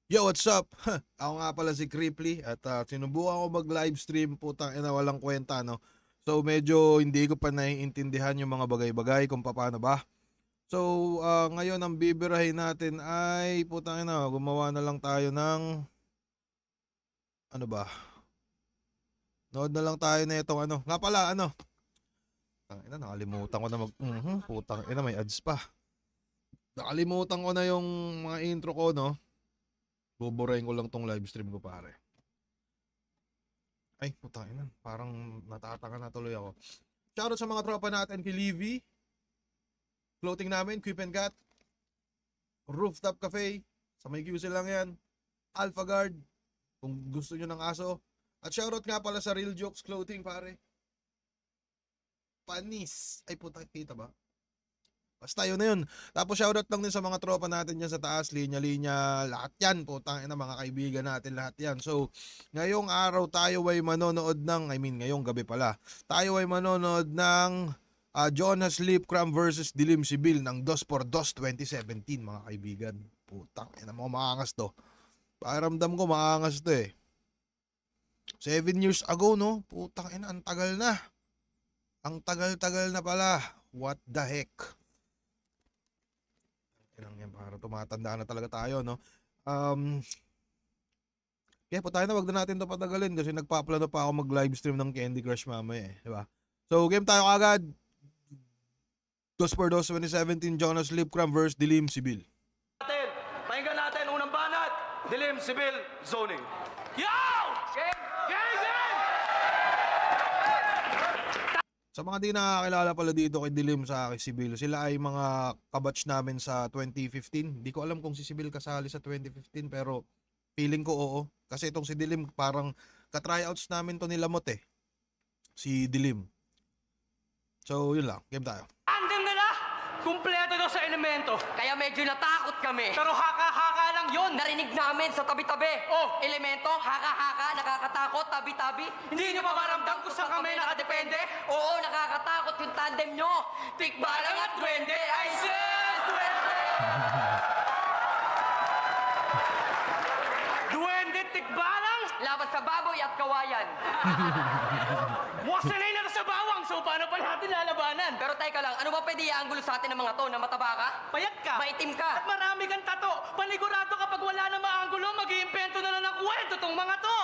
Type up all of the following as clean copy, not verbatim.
Yo, what's up? Ako nga pala si Cripply at sinubukan ko mag-livestream, putang ina walang kwenta, no? So medyo hindi ko pa naiintindihan yung mga bagay-bagay kung paano ba. So ngayon ang bibirahin natin ay putang ina, gumawa na lang tayo ng ano ba? Nood na lang tayo na itong ano. Nga pala ano? Putang ina, nakalimutan ko na putang ina, may ads pa. Nakalimutan ko na yung mga intro ko, no? Buburahin ko lang tong livestream ko, pare. Ay, putang ina. Parang natataka na tuloy ako. Shoutout sa mga tropa natin kay Livy, floating namin, Quip and Cat, Rooftop Cafe, sa may QC lang yan, Alpha Guard, kung gusto nyo ng aso. At shoutout nga pala sa Real Jokes Clothing, pare. Panis. Ay, putang, kita ba? Basta yun na yun. Tapos shoutout lang din sa mga tropa natin dyan sa taas, linya-linya, lahat yan, putang ina, mga kaibigan natin, lahat yan. So, ngayong araw tayo ay manonood ng, ngayong gabi pala, tayo ay manonood ng Jonas Lipcram versus Dilim Sibil ng 2x2 2017, mga kaibigan. Putang ina, mga maangas to. Pakiramdam ko maangas to eh. 7 years ago, no? Putang ina, ang tagal na. Ang tagal-tagal na pala. What the heck? Yan, para tumatanda na talaga tayo, no? Kaya po tayo na, wag na natin ito patagalin kasi nagpaplano pa ako mag-livestream ng Candy Crush mamaya eh, di ba? So, game tayo agad. 2x2 2017, Jonas Lipcram versus Dilim Sibil. Pakinggan natin unang banat, Dilim Sibil Zoning. Yo! Game! Game! Game! Sa mga di nakakilala pala dito kay Dilim sa kay Sibil, sila ay mga kabatch namin sa 2015. Di ko alam kung si Sibil kasali sa 2015 pero feeling ko oo. Kasi itong si Dilim parang ka-tryouts namin to nilamot eh. Si Dilim. So yun lang, game tayo. Andun nila! Kumpleto daw sa elemento. Kaya medyo natakot kami. Pero haka-haka lang yun. Narinig namin sa tabi-tabi. Oh. Elemento, haka-haka, nakakatakot, tabi-tabi. Hindi nyo ba maramdam kung saan kami nakadepende? Oo, nakakatakot yung tandem nyo. Tikbalang at duwende ay Yes! Duwende! Duwende tikbalang! laban sa baboy at kawayan. Wasanay na sa bawang, so paano pa natin lalabanan? Pero teka lang, ano ba pwede i-anggulo sa atin ng mga to na mataba ka? Payat ka. Maitim ka. At marami kang tato. Panigurado kapag wala na maanggulo, mag-iimpento na lang ng kwento tong mga to.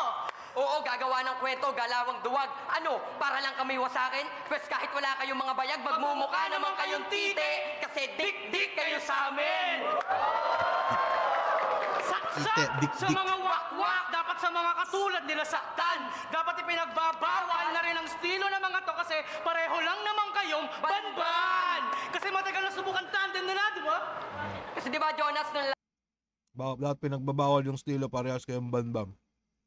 Oo, gagawa ng kwento, galawang duwag. Ano, para lang kami wasakin? Pwes kahit wala kayong mga bayag, magmumukha naman kayong tite. Kasi dik-dik kayo sa amin. Saksak Dik-dik. sa mga wakwak, dapat sa mga katulad nila saktan. Dapat ipinagbabawal na rin ang estilo ng mga to kasi pareho lang naman kayong banban. Kasi matagal na subukan tandem nila, di ba? Kasi di ba, Jonas, nung Lahat pinagbabawal yung estilo, parehas kayong banbam.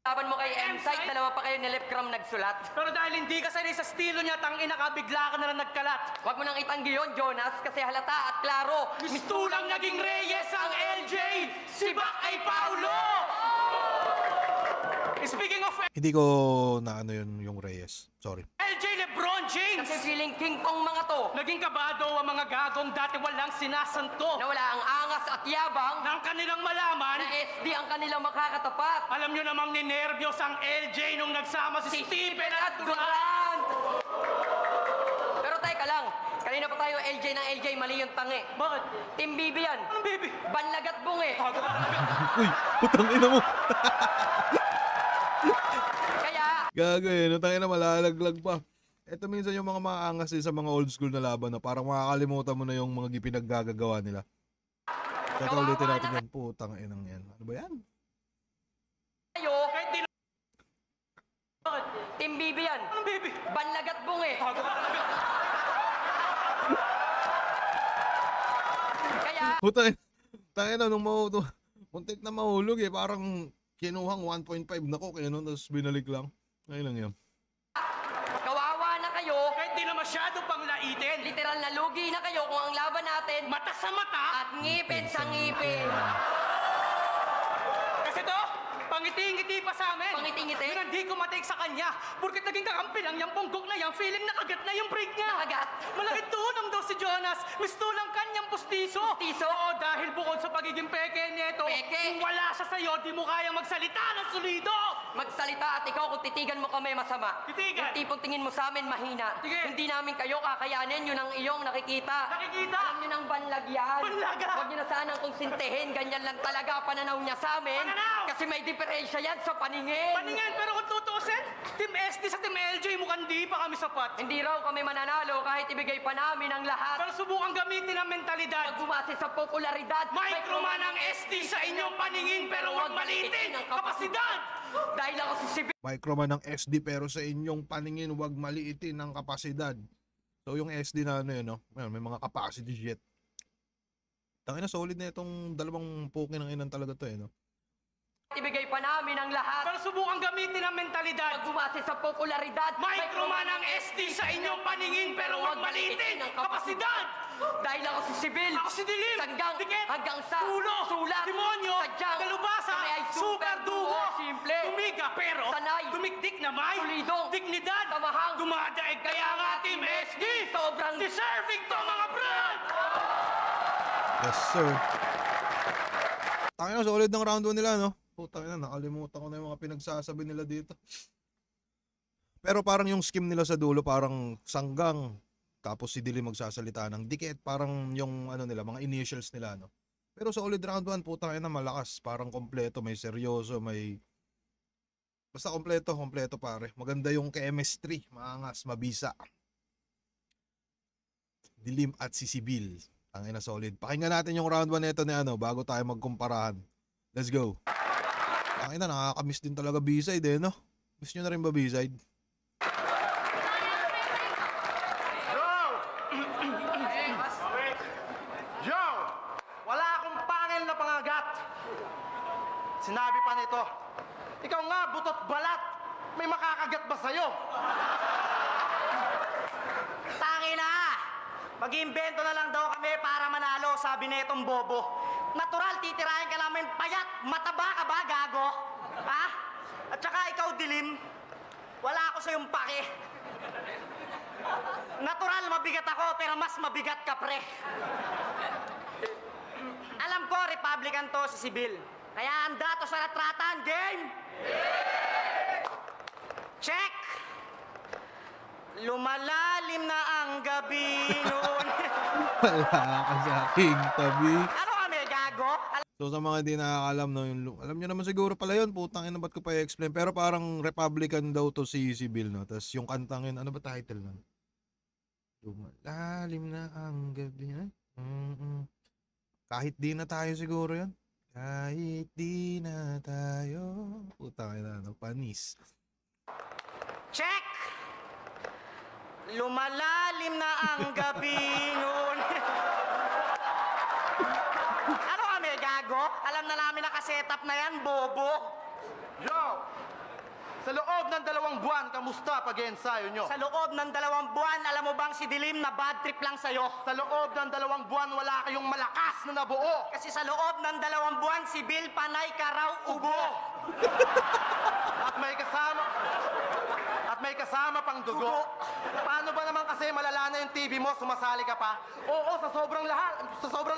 laban mo kay M-Site, dalawa pa kayo ni Lipcram nagsulat. Pero dahil hindi ka sanay sa estilo niya, tangina ka, bigla ka na lang nagkalat. Huwag mo nang itanggi yun, Jonas, kasi halata at klaro. Mistulang naging Reyes ang LJ, si Bak ay Paulo! Speaking of Hindi ko na ano yung Reyes. Sorry. LJ Lebron James, Kasi feeling king tong mga to, naging kabado ang mga gagong dati walang sinasanto. na wala ang angas at yabang, Nang kanilang malaman, na SD ang kanilang makakatapat. alam nyo namang ninervyos ang LJ nung nagsama si Stephen at Durant. Durant! Pero teka lang, kanina pa tayo LJ ng LJ, mali yung tangi. Bakit? Team BB yan. Anong baby? Banlagat bungi. Tago ka talaga. Uy, putang ina mo. Kaya, Gago eh, nutangin na malalaglag pa. Ito minsan yung mga maangas din sa mga old school na laban na parang makakalimutan mo na yung mga pinaggagawa nila. Kaya ulitin natin yan, putang inang yan. Ano ba yan? tayo, Kahit di Bakit? Team BB yan. Anong baby? Banlagat bungi. Tago ka talaga. Kaya, Putang ina, nung muntik na mahulog eh, parang kinuhang 1.5 na ko, kaya nun, tapos binalik lang. Ngayon lang yan. kawawa na kayo. Kahit di na masyado pang laitin. Literal na lugi na kayo kung ang laban natin Mata sa mata. at ngipin sa ngipin. Kasi to, pang Pangiti-ngiti pa sa amin. Pangiti-ngiti? Yun ang di ko matik sa kanya. Porket naging kakampi lang yung punggok na yan, feeling nakagat na yung break niya. Nakagat? Malaking tulong daw si Jonas. Misto lang kanyang pustiso. Pustiso? Oo, dahil bukod sa pagiging peke nito, Peke? kung wala siya sa'yo, di mo kaya magsalita ng solido. Magsalita at ikaw kung titigan mo kami masama. Titigan? Yung tipong tingin mo sa amin mahina. Sige. Hindi namin kayo kakayanin, yun ang iyong nakikita. Nakikita? Alam nyo ng banlag yan. Banlaga? Huwag nyo na sanang konsintihin, ganyan lang talaga pananaw niya sa amin. Pananaw? Kasi may diferensya yan sa paningin. Paningin, pero kung tutuusin, Team SD sa Team LJ mukhang di pa kami sapat. Hindi raw kami mananalo kahit ibigay pa namin ang lahat. Pero subukan gamitin ang mentalidad. Pag bumase sa popularidad, Microman ang SD sa inyong paningin pero huwag maliitin ang kapasidad. Dahil ako si Sibil. Microman ng SD pero sa inyong paningin wag maliitin ang kapasidad. So yung SD na ano yun, no? May mga capacity jet. Tangina solid na itong dalawang puki ng inan talaga to, no? Ibigay pa namin ang lahat. Pero subukan gamitin ang mentalidad. Pag bumase sa popularidad, Microman ang SD sa inyong paningin pero huwag maliitin ang kapasidad. Dahil ako si Sibil. Ako si Dilim. Sanggang Dikit. hanggang sa Tulo. sulat. Demonyo. Sadyang Dalubasa. kami ay Super duo. Simple. Tumiga pero Sanay. tumiktik na may Solidong. dignidad. Tamahang. Dumadaig kaya nga Team SD. Sobrang Deserving to mga brad. Yes, sir. Tangina solid ng round 1 nila, no? Putang ina, nakalimutan ko na yung mga pinagsasabi nila dito. Pero parang yung skim nila sa dulo parang sanggang. Tapos si Dili magsasalita ng dikit, parang yung ano nila, mga initials nila, no? Pero solid round 1, putang ina, malakas, parang kompleto, may seryoso, may basta kompleto pare. Maganda yung chemistry, maangas, mabisa. Dilim at si Sibil. Ang ina solid. Pakinggan natin yung round 1 nito ni ano bago tayo magkumparahan. Let's go. Ang ina, nakakamiss din talaga B-side eh, no? Miss nyo na rin ba B-side? Yo! Wala akong pangil na pangagat. Sinabi pa nito, ikaw nga, butot balat. May makakagat ba sa'yo? Tangina! Mag-iimbento na lang daw kami para manalo, sabi na itong bobo. Natural, titirahin ka namin payat. Mataba ka ba, gago? Ha? At saka ikaw, Dilim, wala ako sa iyong pake. Natural, mabigat ako, pero mas mabigat ka, pre. Alam ko, Republican to si Sibil. Kaya handa to sa ratratan, game! Check! Lumalalim na ang gabi noon. Wala ka sa aking tabi. Ano kami, gago? So sa mga hindi nakakalam, no, alam nyo naman siguro pala yun, putang ina, ba't ko pa i-explain? Pero parang Republican daw to si Sibil, no? Tapos yung kantang yun, ano ba title nun? Lumalalim na ang gabi, ha? Kahit di na tayo siguro yun. Kahit di na tayo. Putang ina, no? Panis. Check! Lumalalim na ang gabi noon. Ano kami, gago? Alam na namin nakasetup na yan, bobo. Yo! Sa loob ng 2 buwan, kamusta pag-ensayo nyo? Sa loob ng 2 buwan, alam mo bang si Dilim na bad trip lang sa'yo? Sa loob ng 2 buwan, wala kayong malakas na nabuo. Kasi sa loob ng 2 buwan, si Bill panay ka raw ubo. At may kasama pang dugo. Paano ba naman kasi malala na yung TV mo, sumasali ka pa? Oo, sa sobrang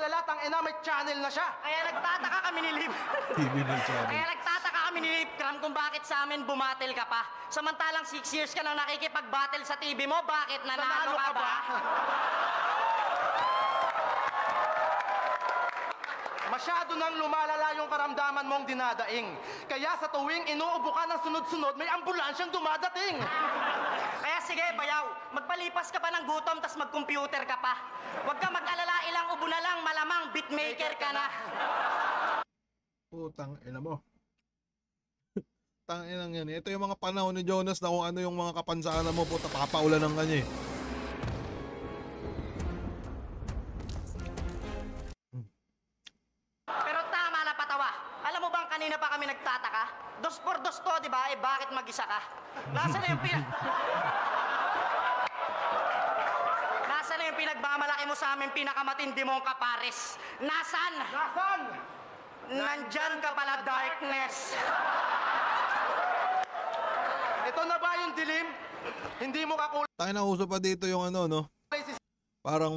lala, tangina, may channel na siya. Kaya nagtataka kami ni Lip. TV ng channel. Kaya nagtataka kami ni Lip Cram kung bakit sa amin bumatel ka pa. Samantalang 6 years ka nang nakikipag-battle sa TV mo, bakit nanalo ka ba? Masyado nang lumalala yung karamdaman mong dinadaing. Kaya sa tuwing inuubo ka ng sunod-sunod, may ambulansyang dumadating. Kaya sige, bayaw, magpalipas ka pa ng gutom, tas mag-computer ka pa. Huwag ka mag-alala, ilang ubo na lang, malamang beatmaker ka na. Putang ina mo. Tangina yan. Ito yung mga panahon ni Jonas na kung ano yung mga kapansanan mo, puta, papaulan ng kanya eh. Pero tama na patawa. Alam mo bang kanina pa kami nagtataka? 2 por 2 to, di ba? Eh bakit mag-isa ka? Nasaan na yung Nasaan na yung pinagmamalaki mo sa amin pinakamatindi mong kapares? Nasaan? Nasaan? Nandyan ka pala, darkness. Ito na ba yung dilim? Hindi mo kakulay Tayo na uso pa dito yung ano, no? si Parang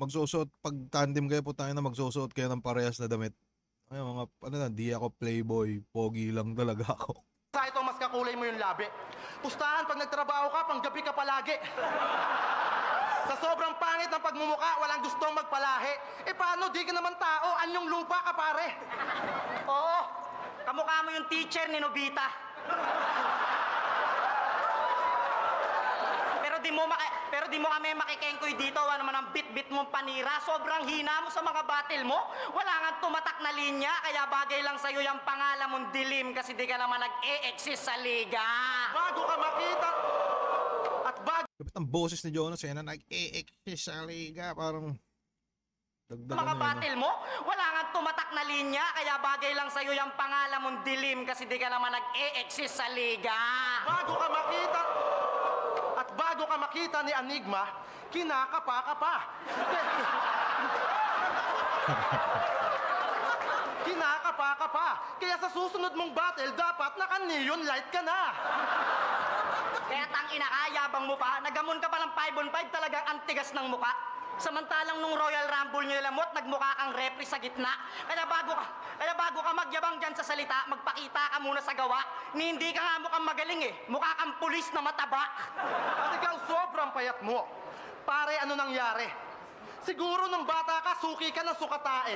magsusuot, pag tandem kayo po tayo na magsusuot kayo ng parehas na damit. Ay, mga, ano na, di ako playboy, pogi lang talaga ako. Sa ito, mas kakulay mo yung labi. Pustahan, pag nagtrabaho ka, panggabi ka palagi. Sa sobrang pangit ng pagmumuka, walang gustong magpalahi. Eh paano, di ka naman tao, anyong lupa ka pare. Oo, kamukha mo yung teacher ni Nobita. Pero di mo kami makikengkoy dito. Ano naman ang bit-bit mong panira. Sobrang hina mo sa mga battle mo. Wala nga tumatak na linya. Kaya bagay lang sa'yo yung pangalan mong dilim kasi di ka naman nag-e-exist sa liga. Bago ka makita, at bago Kapit ang boses ni Jonas, yan na nag-e-exist sa liga. Parang dagdagan mga na yun. battle mo, wala nga tumatak na linya. Kaya bagay lang sa'yo yung pangalan mong dilim kasi di ka naman nag-e-exist sa liga. bago ka makita ni Enigma, kinakapa ka pa. Kinakapa ka pa. Kaya sa susunod mong battle, dapat naka-neon light ka na. Kaya tangina ka, yabang mo pa. Nagamon ka pa ng 5 on 5, talagang antigas ng muka. Samantalang nung Royal Rumble nyo lamot, nagmukha kang repre sa gitna. Kaya bago ka magyabang dyan sa salita, magpakita ka muna sa gawa. Ni hindi ka nga mukhang magaling eh. Mukha kang pulis na mataba. At ikaw sobrang payat mo. Pare, ano nangyari? Siguro nung bata ka, suki ka ng sukatae.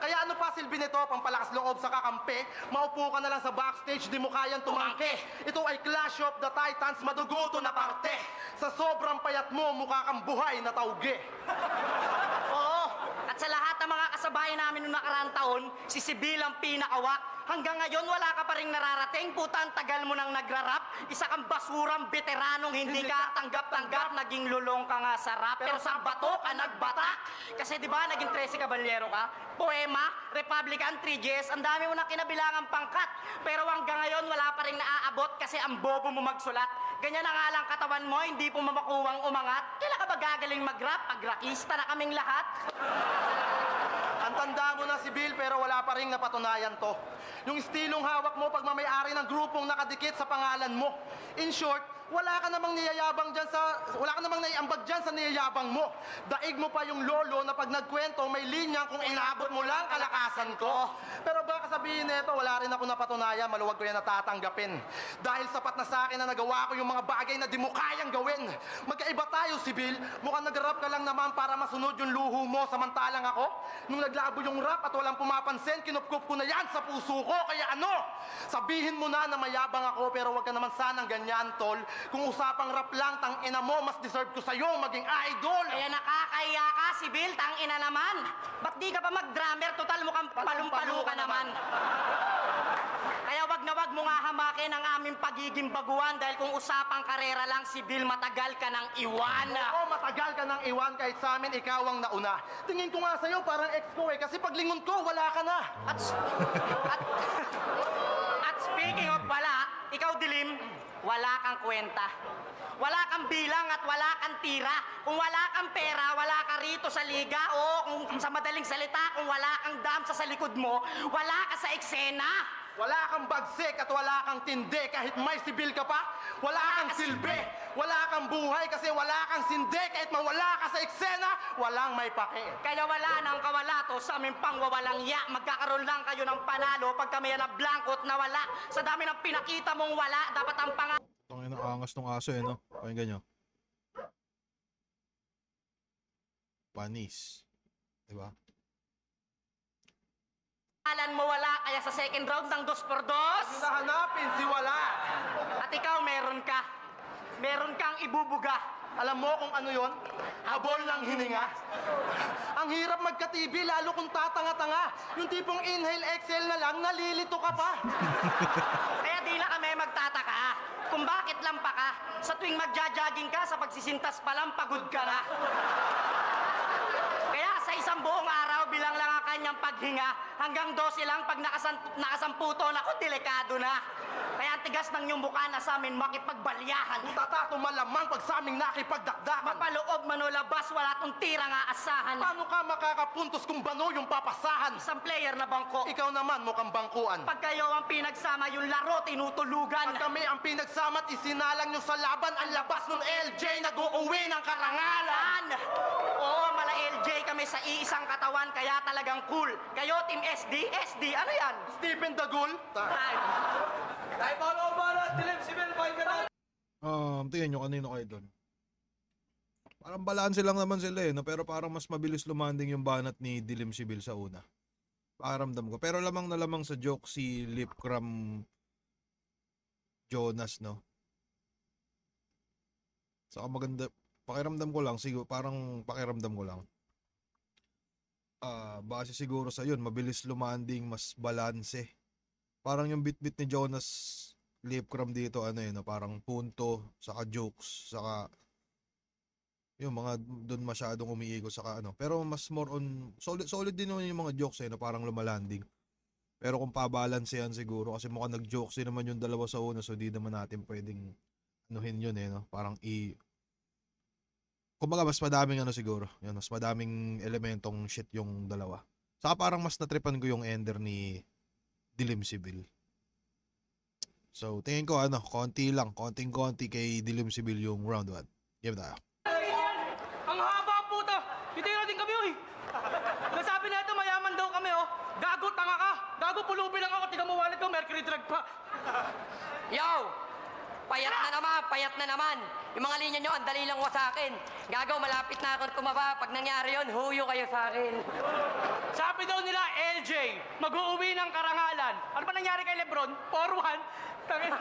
Kaya ano pa silbi nito, pampalakas loob sa kakampi, maupo ka na lang sa backstage, di mo kayang tumangke. Ito ay Clash of the Titans, maduguto na parte. Sa sobrang payat mo, mukha kang buhay na tauge. Oo, at sa lahat ng mga kasabayan namin noong nakaraang taon, si Sibyl ang pinakawak. Hanggang ngayon, wala ka pa rin nararating. Puta, ang tagal mo nang nagrarap. Isa kang basurang veteranong hindi ka tanggap-tanggap. Naging lulong ka nga sa rap. Pero sa bato ka nagbatak. Kasi di ba naging 13 Caballero ka? Poema, Republican, 3Gs, ang dami mo na kinabilangang pangkat. Pero hanggang ngayon, wala pa rin naaabot kasi ang bobo mo magsulat. Ganyan na nga lang katawan mo, hindi po mamakuwang umangat. Kailan ka ba gagaling mag-rap? Pag-rockista na kaming lahat. Ang tanda mo na si Bill pero wala pa rin napatunayan to. Yung estilong hawak mo pag mamayari ng grupong nakadikit sa pangalan mo. In short, wala ka namang naiambag dyan sa niyayabang mo. Daig mo pa yung lolo na pag nagkwento may linyang kung inabot mo lang kalakasan ko. Pero baka sabihin nito, wala rin ako napatunayan, maluwag ko yan natatanggapin. Dahil sapat na sa akin na nagawa ko yung mga bagay na di mo kayang gawin. Magkaiba tayo, Sibyl. Mukhang nag-rap ka lang naman para masunod yung luho mo. Samantalang ako, nung naglabo yung rap at walang pumapansin, kinupkup ko na yan sa puso ko. Kaya ano? Sabihin mo na mayabang ako pero wag ka naman sanang ganyan, tol. Kung usapang rap lang, tang ina mo, mas deserve ko sa'yo maging idol. Kaya nakakahiya ka, Sibyl, tangina naman. Ba't di ka pa mag-drummer? Total mukhang palumpalu ka naman. Kaya wag na wag mo nga hamakin ang aming pagiging baguhan dahil kung usapang karera lang, Sibyl, matagal ka nang iwan. Oo, matagal ka nang iwan kahit sa amin ikaw ang nauna. Tingin ko nga sa'yo parang ex ko eh, kasi paglingon ko, wala ka na. At speaking of wala, ikaw dilim, wala kang kwenta. Wala kang bilang at wala kang tira. Kung wala kang pera, wala ka rito sa liga. O kung sa madaling salita, kung wala kang damsa sa likod mo, wala ka sa eksena. Wala kang bagsik at wala kang tindi. Kahit may sibil ka pa, wala kang silbi. Wala kang buhay kasi wala kang sindi. Kahit mawala ka sa eksena, walang may pake. Kaya wala nang kawala to sa aming pangwawalang ya. Magkakaroon lang kayo ng panalo pag kami na blankot na wala. Sa dami ng pinakita mong wala, dapat ang Tangin ang angas ng aso eh, no? Pakinggan nyo. Panis. Diba? pangalan mo wala. Kaya sa second round ng 2x2, Hinahanapin si wala. at ikaw meron ka. Meron kang ibubuga. Alam mo kung ano yon? Habol ng hininga. Ang hirap magka-TV, lalo kung tatanga-tanga. Yung tipong inhale, exhale na lang, nalilito ka pa. Kaya di na kami magtataka kung bakit lampa ka. Sa tuwing magja-jogging ka, sa pagsisintas pa lang, pagod ka na. Kaya sa isang buong araw, bilang lang ang kanyang maghinga. Hanggang 12 lang, pag nakasamputon ako, delikado na. Kaya ang tigas ng iyong mukha na sa amin makipagbalyahan. Tatato malamang pag sa aming nakipagdakdakan. Mapaloob, manulabas, wala tong tirang aasahan. Paano ka makakapuntos kung bano yung papasahan? Isang player na bangko. Ikaw naman mukhang bangkuan. Pag kayo ang pinagsama, yung laro tinutulugan. Pag kami ang pinagsama't isinalang nyo sa laban, ang labas ng LJ nag-uuwi ng karangalan. Oo, mala LJ kami sa iisang katawan, kaya talagang cool. Kayo, Team SD, ano yan? Stephen Dagul. Ay, Tingnan nyo kanino kayo doon. Parang balanse lang naman sila no? Pero parang mas mabilis lumanding yung banat ni Dilim Sibil sa una. Pakiramdam ko. Pero lamang na lamang sa joke si Lipcram Jonas, no? Saka maganda, pakiramdam ko lang, siguro, parang pakiramdam ko lang. Base siguro sa yun, mabilis lumanding, mas balanse. Parang yung bit-bit ni Jonas Lipcram dito, ano yun, no? Parang punto, saka jokes, saka yung mga doon masyadong umiikot, saka ano. Pero mas more on, solid din naman yung mga jokes no? Parang lumalanding. Pero kung pabalance yan siguro, kasi mukhang nag-jokes din naman yung dalawa sa una, so di naman natin pwedeng anuhin yun no? Parang kumbaga mas madaming ano siguro, yun, mas madaming elementong shit yung dalawa. Saka parang mas natripan ko yung ender ni Dilim Sibil. So, tingin ko konting-konti kay Dilim Sibil yung round 1. Game tayo. Ang haba ang puta! Titira din kami, oy! Nasabi na ito, mayaman daw kami, oh! Gago, tanga ka! Gago, pulubi lang ako, tiga mo wallet ko, mercury drug pa! Yo! Payat na naman. Yung mga linya nyo, ang dali lang wasakin. Gagaw, malapit na ako tumaba. Pag nangyari yun, huyo kayo sa akin. Sabi daw nila, LJ, mag-uuwi ng karangalan. Ano ba nangyari kay Lebron? 4-1. Tangin.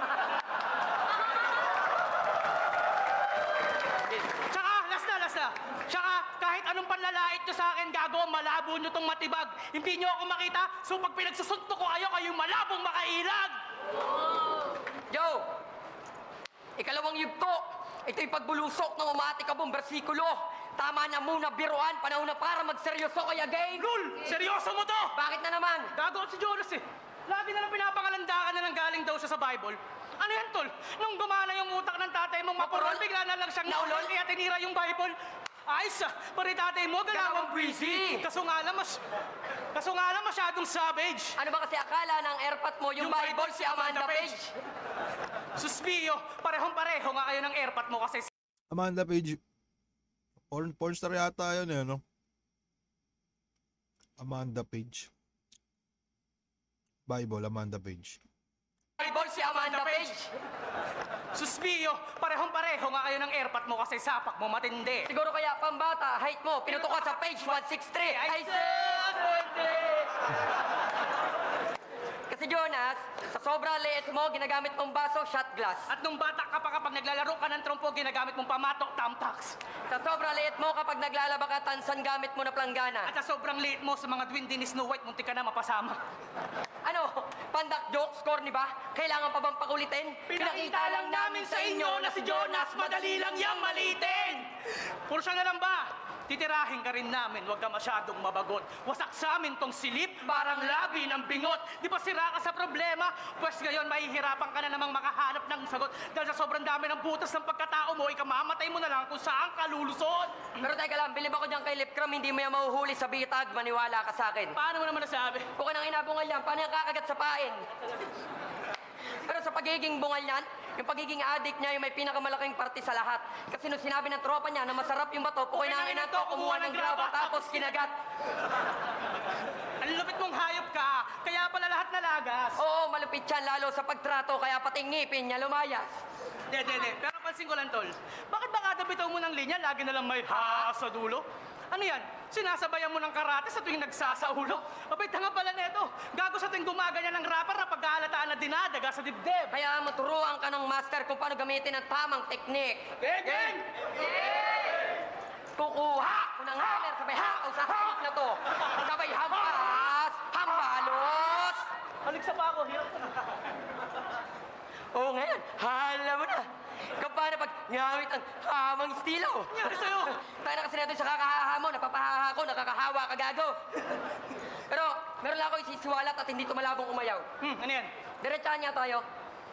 Tsaka, last na. Tsaka, kahit anong panlalait nyo sa akin, gago, malabo nyo tong matibag. Hindi nyo ako makita, so pag pinagsusunto ko kayong malabong makailag. Yo! Ikalawang yugto. Ito'y pagbulusok ng umatikabong bersikulo. Tama na muna biruan, panahon na para magseryoso kaya game. Lul! Seryoso mo to! Bakit na naman? Gago si Jonas eh. Lagi na lang pinapangalandakan na nang galing daw siya sa Bible. Ano yan, tol? Nung gumana yung utak ng tatay mong mapurol, bigla na lang siyang naulol, kaya tinira yung Bible. Ayos ah, pari tatay mo, galawang breezy. Kaso nga lang masyadong savage. Ano ba kasi akala ng airpot mo, yung Bible si Amanda Page? Suspiyo, parehong-pareho nga kayo ng airpot mo kasi Amanda Page. Porn star yata yun no? Amanda Page. Bible, Amanda Page. Bible si Amanda Page? Suspiyo, parehong-pareho nga kayo ng airpot mo kasi sapak mo matindi. Siguro kaya pambata, height mo, pinutok ka sa page 163. Ay, Kasi Jonas, sa sobrang liit mo, ginagamit mong baso, shot glass. At nung bata ka pa kapag naglalaro ka ng trompo, ginagamit mong pamatok, tamtax. Sa sobrang liit mo, kapag naglalaba ka, tansan gamit mo na planggana. At sa sobrang liit mo sa mga dwindi ni Snow White, muntik ka na mapasama. Ano, pandak jokes, corny ba? Kailangan pa bang pakulitin? Pinakita lang namin sa inyo na si Jonas madali lang yang malitin! Puro siya na lang ba? Titirahin ka rin namin, huwag ka masyadong mabagot. Wasak sa amin tong silip, parang labi ng bingot. Di ba sira ka sa problema? Pwes ngayon, mahihirapan ka na namang makahanap ng sagot. Dahil sa sobrang dami ng butas ng pagkatao mo, ikamamatay mo na lang kung saan ka lulusot. Pero teka lang, bilib ako dyan kay Lipcram, hindi mo yan mahuhuli sa bitag, maniwala ka sa akin. Paano mo naman nasabi? Kung ka nang inabungal yan, paano yung kakagat sa pain? Pero sa pagiging bungal niyan, yung pagiging addict niya yung may pinakamalaking parte sa lahat. Kasi nung sinabi ng tropa niya na masarap yung bato, kukinangin to, kumuha ng graba, tapos kinagat. Ang lupit mong hayop ka, kaya pala lahat nalagas. Oo, malupit yan, lalo sa pagtrato, kaya pating ngipin niya lumayas. De. Pero pansin ko lang, tol. Bakit ba kada bitaw mo ng linya, lagi na lang may ha sa dulo? Ano yan? Sinasabayan mo ng karate sa tuwing nagsasaulo? Abay, tanga pala neto. Gago sa tuwing gumaganyan ng rapper na pagkahalataan na dinadaga sa dibdib. Kaya maturuan ka ng master kung paano gamitin ang tamang teknik. Geng! Kukuha ko ng hammer, sabay hakaw sa halik na to. Sabay hampas, hambalos. Halik sa pa ako, hirap ko na. Oo, ngayon, hala mo na. Kung paano pag ngamit ang hamang estilo. Nangyari sa'yo? Tayo na kasi natin sa kakahaha mo, napapahaha ko, nakakahawa ka gago. Pero Meron lang ako isisiwalat at hindi tumalabong umayaw. Ano yan? Diretsahan niya tayo.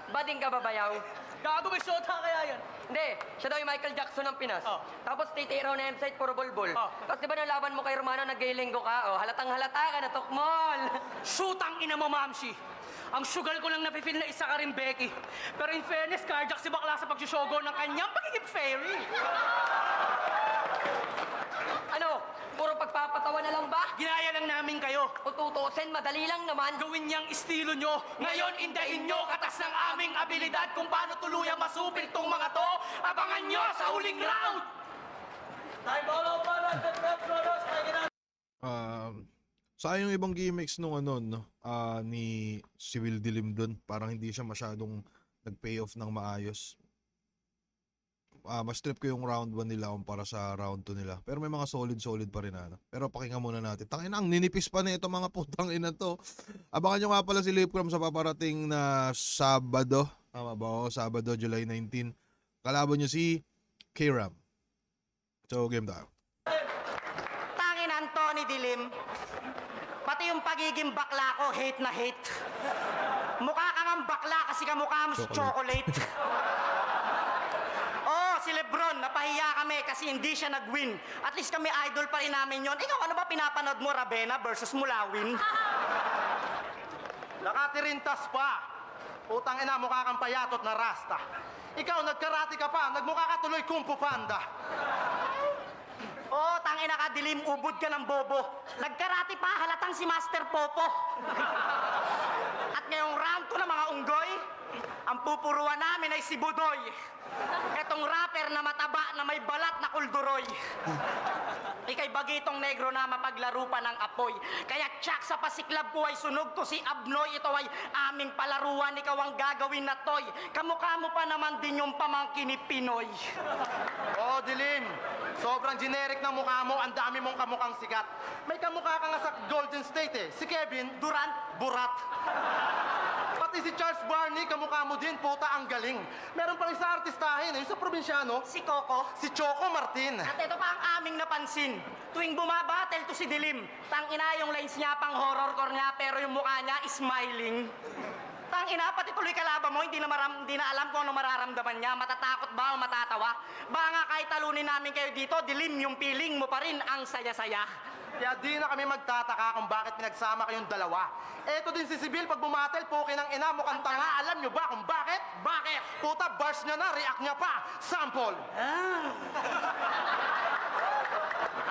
Bading ka babayaw. Gago, may shota kaya yan. Hindi, siya daw yung Michael Jackson ng Pinas. Oh. Tapos titiraw na M-site, puro bulbul. Oh. Tapos di ba nung laban mo kay Romano, nag-gaylinggo ka? Oh, halatang halata ka na, tukmol. Shootang ina mo, Mamshi. Ang sugal ko lang napifeel na isa ka rin, Becky. Pero in fairness, carjack si bakla sa pagsusyogo ng kanyang pagiging fairy. Ano? Puro pagpapatawa na lang ba? Ginaya lang namin kayo. Kung tutusin, madali lang naman. Gawin niyang estilo nyo. Ngayon, indahin nyo katas ng aming abilidad kung paano tuluyang masupil tong mga to. Abangan nyo sa huling round! Sayang yung ibang gimmicks nung ano, no? Ni si Will Dilim dun. Parang hindi siya masyadong nag-pay off ng maayos. Mas trip ko yung round 1 nila kumpara sa round 2 nila. Pero may mga solid pa rin ano. Pero pakinggan muna natin. Tangina, ang ninipis pa na ito mga putang ina to. Abangan nyo nga pala si Lipcram sa paparating na Sabado. Tama ba? O, Sabado, July 19. Kalaban nyo si K-Ram. So, game tayo. Tangin Anthony Dilim. Pati yung pagiging bakla ko, hate na hate. Mukha kang ang bakla kasi kamukha mo si Chocolate. Oh, si Lebron, napahiya kami kasi hindi siya nag-win. At least kami idol pa rin namin yon. Ikaw, ano ba pinapanood mo, Ravenna versus Mulawin? Nakatirintas pa. Utang ina, mukha kang payatot na rasta. Ikaw, nagkarati ka pa, nagmukha ka tuloy Kung Fu Panda. Oh, tangina ka, Dilim, ubod ka ng bobo. Nagkarati pa, halatang si Master Popo. At ngayong round 2 na mga unggoy, ang pupuruan namin ay si Budoy. Etong rapper na mataba na may balat na kulduroy. Ika'y bagitong negro na mapaglaro pa ng apoy. Kaya tsak sa pasiklab ko ay sunog to si Abnoy. Ito ay aming palaruan, ikaw ang gagawin na toy. Kamukha mo pa naman din yung pamangkin ni Pinoy. Oh, Dilim, sobrang generic ng mukha mo, ang dami mong kamukhang sikat. May kamukha ka nga sa Golden State eh. Si Kevin Durant, Burat. Pati si Charles Barney, kamukha mo din, puta, ang galing. Meron pa rin sa artistahin, yung sa probinsyano, si Coco. si Choco Martin. At ito pa ang aming napansin. Tuwing bumabattle to si Dilim, tangina yung lines niya pang horrorcore niya, pero yung mukha niya is smiling. Tangina, pati tuloy kalaban mo, hindi na alam kung ano mararamdaman niya. Matatakot ba o matatawa? Baka nga kahit talunin namin kayo dito, Dilim, yung feeling mo pa rin ang saya-saya. Kaya di na kami magtataka kung bakit pinagsama kayong dalawa. Eto din si Sibil, pag bumatel, pukin ng ina, mukhang tanga. Alam nyo ba kung bakit? Bakit? Puta, bars niya na, react niya pa. Sample.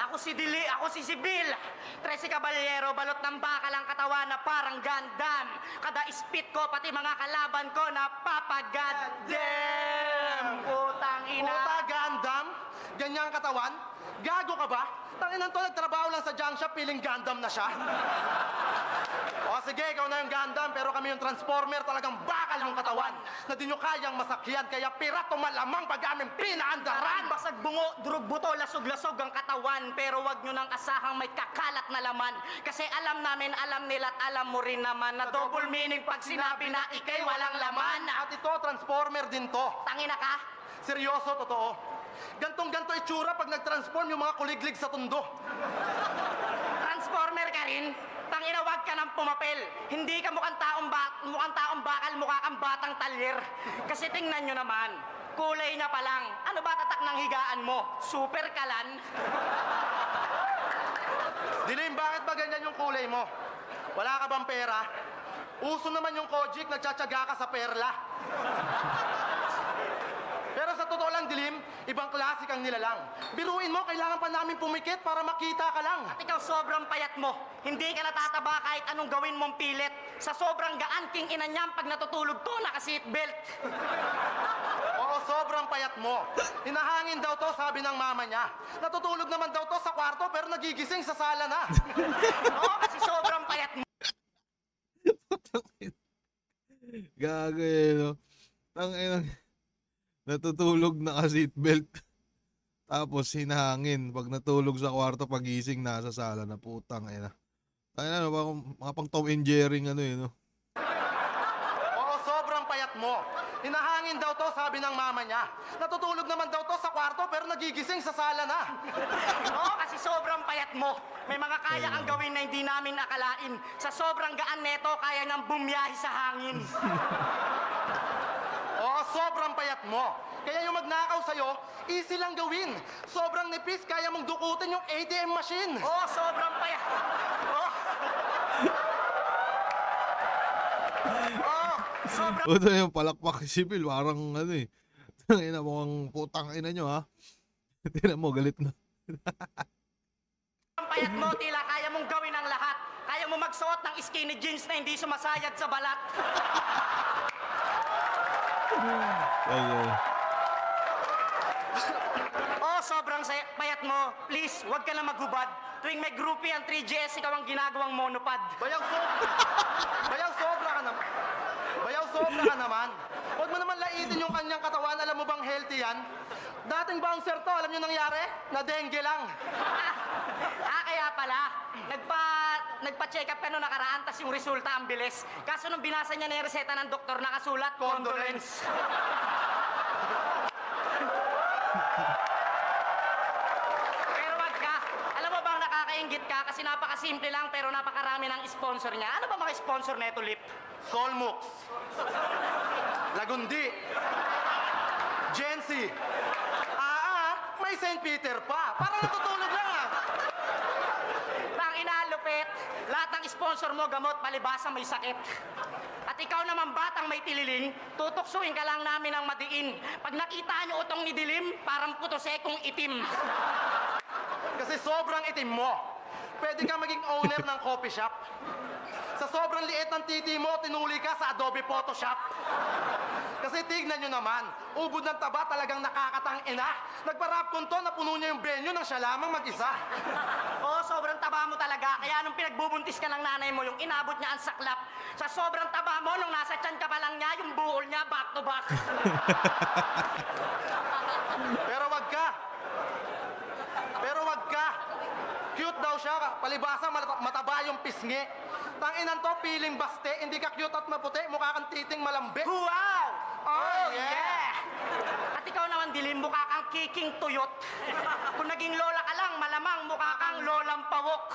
Ako si Sibil. Tracy Caballero, balot ng bakal ang katawan na parang Gundam. Kada spit ko, pati mga kalaban ko na papagaddam. Putang ina. Puta, Gundam? Ganyan ang katawan? Gago ka ba? Tanginan to, nagtrabaho lang sa junk shop, piling Gundam na siya. O sige, ikaw na yung Gundam, pero kami yung Transformer, talagang bakal yung katawan na di nyo kayang masakyan, kaya pirato malamang pag aming pinaandaran. Basag bungo, durog buto, lasog-lasog ang katawan. Pero wag nyo nang asahang may kakalat na laman. Kasi alam namin, alam nila at alam mo rin naman na double meaning pag sinabi na ikay walang laman. At ito, Transformer din to. Tangina ka? Seryoso, totoo. Gantong-ganto itsura pag nag-transform yung mga kuliglig sa tundo. Transformer ka rin? Tangina, wag ka nang pumapel. Hindi ka mukhang taong bakal, mukha kang batang talyer. Kasi tingnan nyo naman, kulay niya pa lang. Ano ba tatak ng higaan mo? Super kalan? Dilim, bakit ba ganyan yung kulay mo? Wala ka bang pera? Uso naman yung Kojik, nagtsatsaga ka sa perla. Pero sa totoo lang, Dilim, ibang klase kang nilalang. Biruin mo, kailangan pa namin pumikit para makita ka lang. At ikaw sobrang payat mo. Hindi ka natataba kahit anong gawin mong pilit. Sa sobrang gaan king ina niyang pag natutulog to, naka-seatbelt. Oo, sobrang payat mo. Hinahangin daw to, sabi ng mama niya. Natutulog naman daw to sa kwarto, pero nagigising sa sala na. Oo, kasi sobrang payat mo. Gago eh, no? Tangina. Natutulog naka-seatbelt. Tapos hinahangin. Pag natulog sa kwarto, pagising nasa sala na, putang ina. Tangina, no? Mga pang Tom and Jerry ano eh, no? Oo, sobrang payat mo. Hinahangin daw to, sabi ng mama niya. Natutulog naman daw to sa kwarto, pero nagigising sa sala na. Oo, kasi sobrang payat mo. May mga kaya kang gawin na hindi namin namin akalain. Sa sobrang gaan neto, kaya niyang bumiyahe sa hangin. Oo, sobrang payat mo. Kaya yung magnakaw sa'yo, easy lang gawin. Sobrang nipis, kaya mong dukutin yung ATM machine. Oh, sobrang payat. Oh. Oh, sobrang Ito yung palakpak si Bill, parang ano eh. Tangina mo ang putang ina nyo ha. Tingnan mo, galit na. payat mo, tila kaya mong gawin ang lahat. Kaya mo magsuot ng skinny jeans na hindi sumasayad sa balat. Ay. Oh, sobrang payat mo. Please, huwag ka na maghubad. Tuwing may groupie ang 3GS, ikaw ang ginagawang monopod. Bayaw sobra ka naman. Bayaw sobra ka naman. Huwag mo naman laitin yung kanyang katawan. Alam mo bang healthy yan? Dating bouncer to, alam niyo nangyari? Na dengue lang. Kaya pala. Nagpa-check up ka noong nakaraan, tas yung resulta ang bilis. Kaso nung binasa niya na yung reseta ng doktor, nakasulat, condolence. Pero wag ka. Alam mo bang nakakaingit ka kasi napakasimple lang pero napakarami ng sponsor niya. Ano ba mga sponsor neto, Lip? Solmux. Lagundi. Jency. May St. Peter pa. Parang natutulog lang Bang inalupit, lahat ng sponsor mo gamot palibasa may sakit. At ikaw naman batang may tililing, tutuksuin ka lang namin ng madiin. Pag nakita niyo utong ni Dilim, parang putosekong itim. Kasi sobrang itim mo. Pwede ka maging owner ng coffee shop. Sa sobrang liit ng titi mo, tinuli ka sa Adobe Photoshop. Kasi tignan nyo naman, ubod ng taba talagang nakakatang ina. Nagpa-rap kunto na puno niya yung venue nang siya lamang mag-isa. Oo, sobrang taba mo talaga. Kaya nung pinagbubuntis ka ng nanay mo, yung inabot niya ang saklap. Sa sobrang taba mo, nung nasa tiyan ka pa lang niya, yung buhol niya back to back. Pero wag ka. Cute daw siya. Palibasa mataba yung pisngi. Tanginan to, piling baste. Hindi ka cute at maputi. Mukha kang titing malambit. Wow! Oh, yeah! At ikaw naman, Dilim, mukha kang kiking tuyot. Kung naging lola ka lang, malamang mukha kang lolang pawok.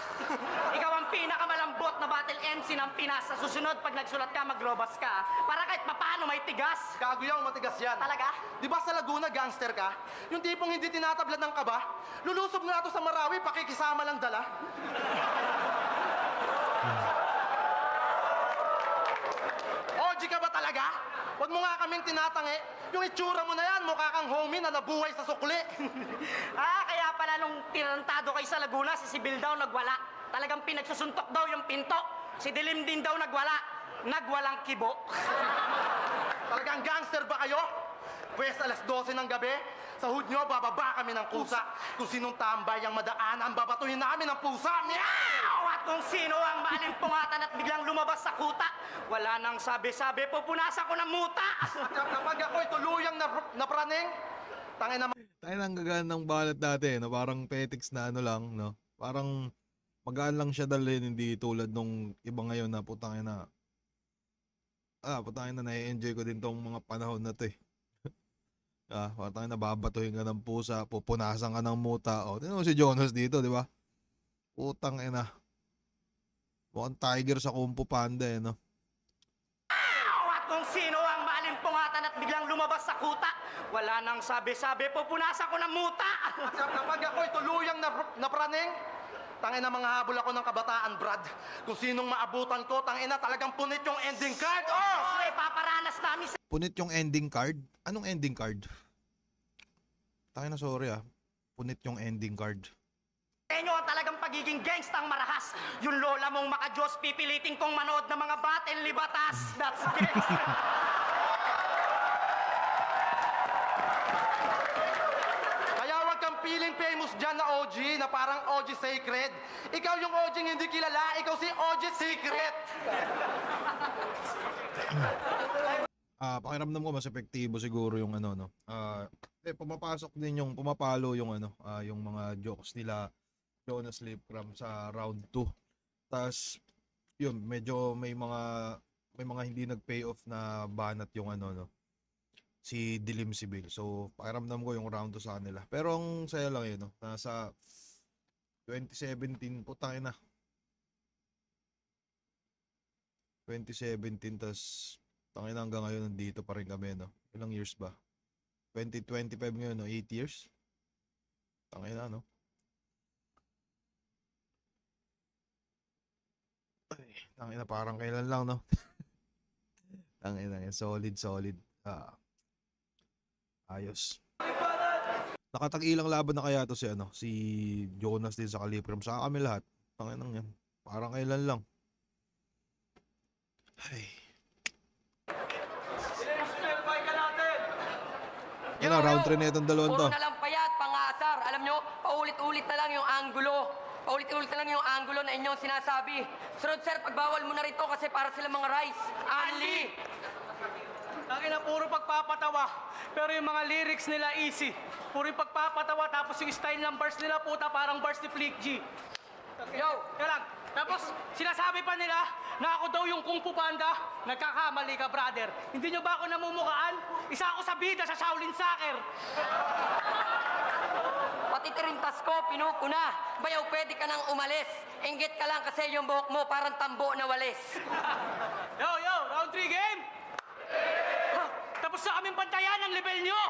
Ikaw ang pinakamalambot na battle MC ng Pinas. Sa susunod, pag nagsulat ka, maglobas ka. Para kahit papaano may tigas. Kaguyaw, matigas yan. Talaga? Di ba sa Laguna, gangster ka? Yung tipong hindi tinatablad ng kaba? Lulusob nga to sa Marawi, pakikisama lang dala. OG ka ba talaga? Huwag mo nga kaming tinatangi. Yung itsura mo na yan, mukha kang homie na nabuhay sa sukli. Kaya pala nung tinantado kayo sa Laguna, si Sibil daw nagwala. Talagang pinagsusuntok daw yung pinto. Si Dilim din daw nagwala. Nagwalang kibo. Talagang gangster ba kayo? Pwes alas 12 ng gabi, sa hood nyo, bababa kami ng kusa. Kung sinong tambay ang madaanan, babatuhin namin ng pusa. Meow! At kung sino ang maalimpungatan at biglang lumabas sa kuta, wala nang sabi-sabi, pupunasan ko ng muta. Kapag ako'y tuluyang napraning, tangin naman. Tayo nang gagaan ng balat dati, no? Parang petics na ano lang, no? Parang magaan lang siya dalhin, hindi tulad nung iba ngayon na putangin na. Putangin na nai-enjoy ko din tong mga panahon na to eh. Putangin na babatuhin ka ng pusa, pupunasan ka ng muta. Tingnan mo si Jonas dito, di ba? Putang ina. Mukhang tiger sa Kung Fu Panda eh, no? At kung sino ang maalimpungatan at biglang lumabas sa kuta, wala nang sabi-sabi, pupunasan ko ng muta. Kapag ako'y tuluyang napraning, tangin na mga habol ako ng kabataan, Brad. Kung sinong maabutan ko, tangin na talagang punit yung ending card. Oo, paparanas namin sa Punit yung ending card? Anong ending card? Tangin na sorry Punit yung ending card. inyo ang talagang pagiging gangstang marahas. Yung lola mong makajos, pipilitin kong manood ng mga battle libatas. That's gangsta. Kaya wag kang feeling famous dyan na OG, na parang OG Sacred. Ikaw yung OG hindi kilala, ikaw si OG Secret. Pakiramdam ko mas epektibo siguro yung ano, no? Pumapalo yung ano, yung mga jokes nila Jonas Lipcram sa round 2. Tapos yun, medyo may mga hindi nag-pay off na banat yung ano, no? Si Dilim Sibil. So pakiramdam ko yung round 2 sa kanila. Pero ang saya lang yun, no? Nasa 2017 putang ina. 2017, tas tangina hanggang ngayon nandito pa rin kami, no? Ilang years ba? 2025 ngayon, no? 8 years? Tangina, no? Ay, tangina, parang kailan lang, no? Tangina, solid, solid. Ayos. Nakatag-ilang laban na kaya to si ano, si Jonas din sa Caliprim. Saka kami lahat. Tangina yan. Parang kailan lang. Ay. Yan na, round 3 na itong dalawang to. Puro na lang payat, pangasar. Alam nyo, paulit-ulit na lang yung anggulo. Paulit-ulit na lang yung anggulo na inyong sinasabi. Sunod, sir, pagbawal mo na rito kasi para sila mga rice. Anli! Tangina, puro pagpapatawa. Pero yung mga lyrics nila easy. Puro yung pagpapatawa, tapos yung style ng verse nila, puta, parang verse ni Flick G. Yo! Kaya lang, tapos sinasabi pa nila na ako daw yung Kung Fu Panda. Nagkakamali ka, brother. Hindi nyo ba ako namumukaan? Isa ako sa bida sa Shaolin Soccer. Pati tirintas ko, pinuko na. Bayaw, pwede ka nang umalis. Inggit ka lang kasi yung buhok mo parang tambo na walis. Yo, round 3 game! Tapos na kaming pantayan ang level nyo!